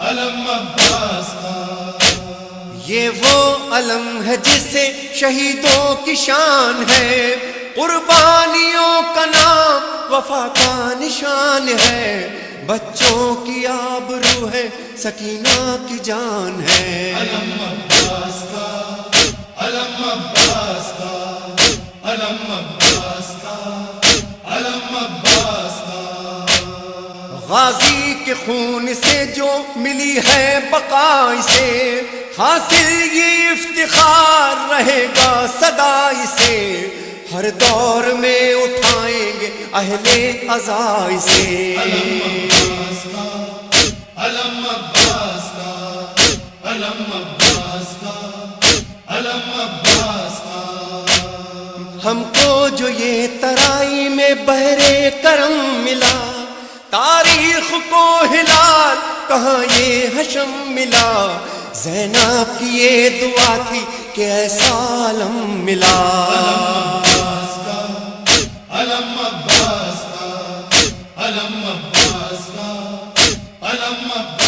علم عباس کا، یہ وہ علم ہے جس سے شہیدوں کی شان ہے، قربانیوں کا نام وفا کا نشان ہے، بچوں کی آبرو ہے سکینہ کی جان ہے۔ علم عباس کا، علم عباس کا، علم عباس کا، علم عباس کا، غازی کے خون سے جو ملی ہے بقا اسے، حاصل یہ افتخار رہے گا سدا اسے، ہر دور میں اٹھائیں گے اہل عزا اسے۔ علم عباس کا، علم عباس کا، علم عباس کا، علم عباس کا، ہم کو جو یہ ترائی میں بحر کرم ملا، تاریخ کو ہلال کہاں یہ حشم ملا، زینب کی یہ دعا تھی کہ ایسا عالم ملا۔ عباس کا، علم عباس کا، علم عباس کا، علم عباس